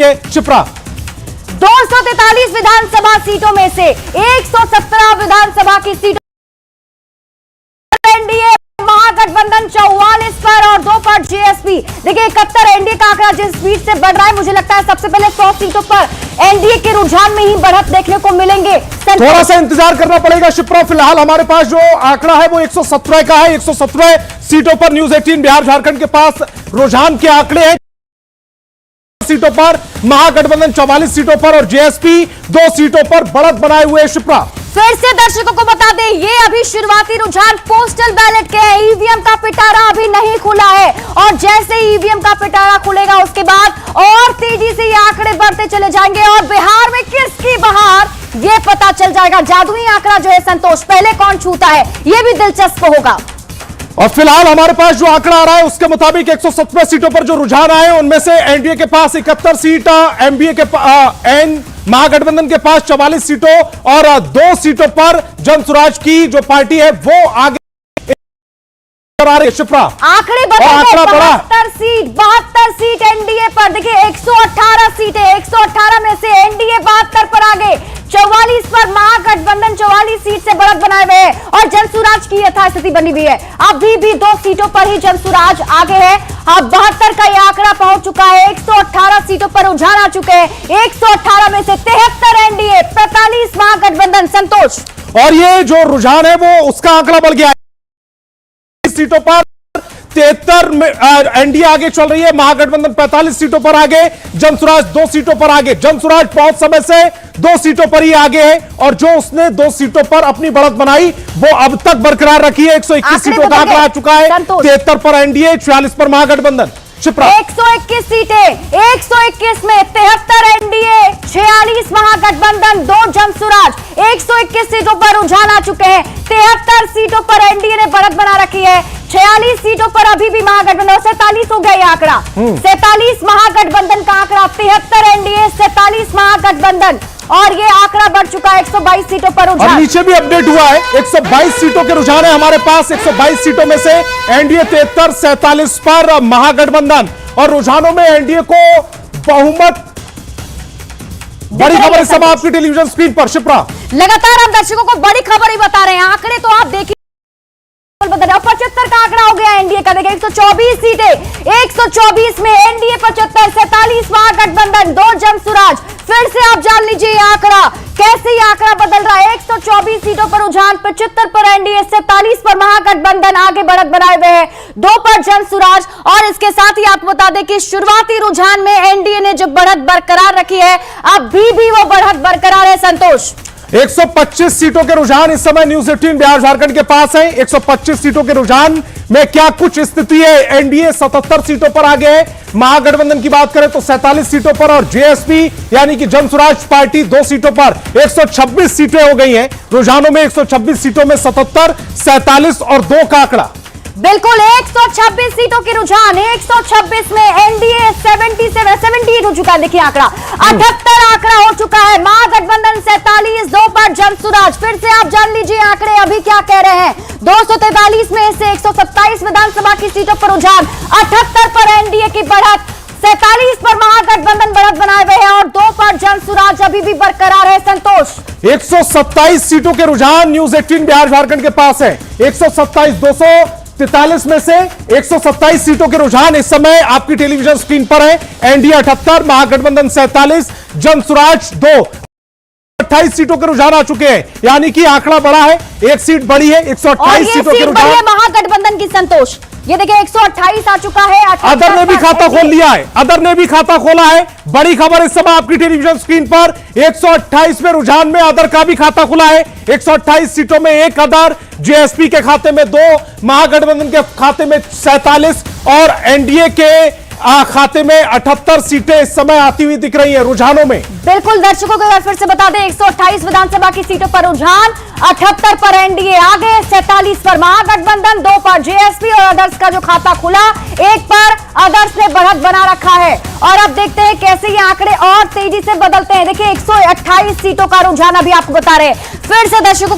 शिप्रा 243 विधानसभा सीटों में से 117 विधानसभा की सीटों एनडीए महागठबंधन 44 पर और 2 पर जेएसपी। देखिए 71 एनडीए का आंकड़ा जिस स्पीड से बढ़ रहा है, मुझे लगता है सबसे पहले 100 सीटों पर एनडीए के रुझान में ही बढ़त देखने को मिलेंगे। थोड़ा सा इंतजार करना पड़ेगा शिप्रा। फिलहाल हमारे पास जो आंकड़ा है वो 117 का है। 117 सीटों पर न्यूज 18 बिहार झारखंड के पास रुझान के आंकड़े हैं। सीटों पर महागठबंधन 44 सीटों पर और जेएसपी 2 सीटों पर बढ़त बनाए हुए शिप्रा। फिर से दर्शकों को बता दें, ये अभी शुरुआती रुझान पोस्टल बैलेट के है। ईवीएम का पिटारा अभी नहीं खुला है और जैसे ईवीएम का पिटारा खुलेगा उसके बाद और तेजी से ये आंकड़े बढ़ते चले जाएंगे और बिहार में किसकी बहार ये पता चल जाएगा। जादुई आंकड़ा जो है संतोष, पहले कौन छूता है ये भी दिलचस्प होगा। और फिलहाल हमारे पास जो आंकड़ा आ रहा है उसके मुताबिक 117 सीटों पर जो रुझान आए उनमें से एनडीए के पास 71 सीट, एमबीए के महागठबंधन के पास 44 सीटों और 2 सीटों पर जनसुराज की जो पार्टी है वो आगे आ रही है शिप्रा। आंकड़े बड़ा 72 सीट एनडीए पर। देखिए 118 सीटें, 118 में से एनडीए 72 पर आगे, 44 पर महागठबंधन 44 सीट से बढ़त बनाए हुए हैं और जनसुराज की यथास्थिति बनी हुई है। अभी भी 2 सीटों पर ही जनसुराज आगे है। अब 72 का यह आंकड़ा पहुंच चुका है। 118 सीटों पर रुझान आ चुके हैं। 118 में से 73 एनडीए, 45 महागठबंधन संतोष। और ये जो रुझान है वो उसका आंकड़ा बढ़ गया है। सीटों पर 73 में एनडीए आगे चल रही है, महागठबंधन 45 सीटों पर आगे, जनसुराज 2 सीटों पर आगे। जनसुराज बहुत समय से 2 सीटों पर ही आगे है और जो उसने 2 सीटों पर अपनी बढ़त बनाई वो अब तक बरकरार रखी है। 121 सीटों का आंकड़ा आ चुका है। 73 पर एनडीए, 46 पर महागठबंधन। 121 सीटें, 121 में 73 एनडीए, 46 महागठबंधन, 2 जनसुराज। 121 सीटों पर रुझान आ चुके हैं। 73 सीटों पर एनडीए ने बढ़त बना रखी है। 46 सीटों पर अभी भी महागठबंधन, 47 हो गया ये आंकड़ा। 47 महागठबंधन का आंकड़ा, 73 एनडीए, 47 महागठबंधन और ये आंकड़ा बढ़ चुका है 122 सीटों पर रुझान। और नीचे भी अपडेट हुआ है, 122 सीटों के रुझान है हमारे पास। 122 सीटों में से एनडीए 73, 47 पर महागठबंधन और रुझानों में एनडीए को बहुमत। बड़ी खबर इस समय आपकी टेलीविजन स्क्रीन पर शिप्रा। लगातार हम दर्शकों को बड़ी खबर ही बता रहे हैं। आंकड़े तो आप देखिए, 75 का आंकड़ा हो गया एनडीए का। देखिए 124 सीटें, 124 में एनडीए 75, 47 महागठबंधन, 2 जनसुराज। फिर से आप जान लीजिए आंकड़ा कैसे ये आंकड़ा बदल रहा है। 124 सीटों पर रुझान, 75 पर एनडीए, 47 पर महागठबंधन आगे बढ़त बनाए हुए हैं, 2 पर जनसुराज। और इसके साथ ही आपको बता दें कि शुरुआती रुझान में एनडीए ने जो बढ़त बरकरार रखी है अभी भी वो बढ़त बरकरार है संतोष। 125 सीटों के रुझान इस समय न्यूज 18 बिहार झारखंड के पास है। 125 सीटों के रुझान में क्या कुछ स्थिति है। एनडीए 77 सीटों पर आगे है, महागठबंधन की बात करें तो 47 सीटों पर और जेएसपी यानी कि जनसुराज पार्टी 2 सीटों पर। 126 सीटें हो गई हैं रुझानों में। 126 सीटों में 77, 47 और 2 का आंकड़ा। बिल्कुल 126 सीटों के रुझान, 126 में एनडीए 78 हो चुका है। देखिए आंकड़ा 78 आंकड़ा हो चुका है। महागठबंधन 47, 2 पर जनसुराज। फिर से आप जान लीजिए आंकड़े अभी क्या कह रहे हैं। 243 में से 127 विधानसभा की सीटों पर रुझान, 78 पर एनडीए की बढ़त, 47 पर महागठबंधन बढ़त बनाए हुए हैं और 2 पर जनसुराज अभी भी बरकरार है संतोष। 127 सीटों के रुझान न्यूज 18 बिहार झारखंड के पास है। 127, 243 में से 127 सीटों के रुझान इस समय आपकी टेलीविजन स्क्रीन पर है। एनडीए 78, महागठबंधन 47, जनसुराज 2। 28 सीटों के रुझान आ चुके हैं, यानी कि आंकड़ा बढ़ा है, 1 सीट बढ़ी है। 128 सीटों के रुझान महागठबंधन की संतोष। ये देखिए 128 आ चुका है। अदर ने भी खाता खोल लिया है, अदर ने भी खाता खोला है। बड़ी खबर इस समय आपकी टेलीविजन स्क्रीन पर। 128 में रुझान में अदर का भी खाता खुला है। 128 सीटों में 1 अदर, जेएसपी के खाते में 2, महागठबंधन के खाते में 47 और एनडीए के खाते में 78 सीटें इस समय आती हुई दिख रही है रुझानों में। बिल्कुल दर्शकों को फिर से बता दें, 128 विधानसभा की सीटों पर रुझान, 78 पर एनडीए आगे, 47 पर महागठबंधन, 2 पर जेएसपी और अदर्स का जो खाता खुला, 1 पर अदर्स ने बढ़त बना रखा है। और अब देखते हैं कैसे ये आंकड़े और तेजी से बदलते हैं। देखिए 128 सीटों का रुझान अभी आपको बता रहे हैं। फिर से दर्शकों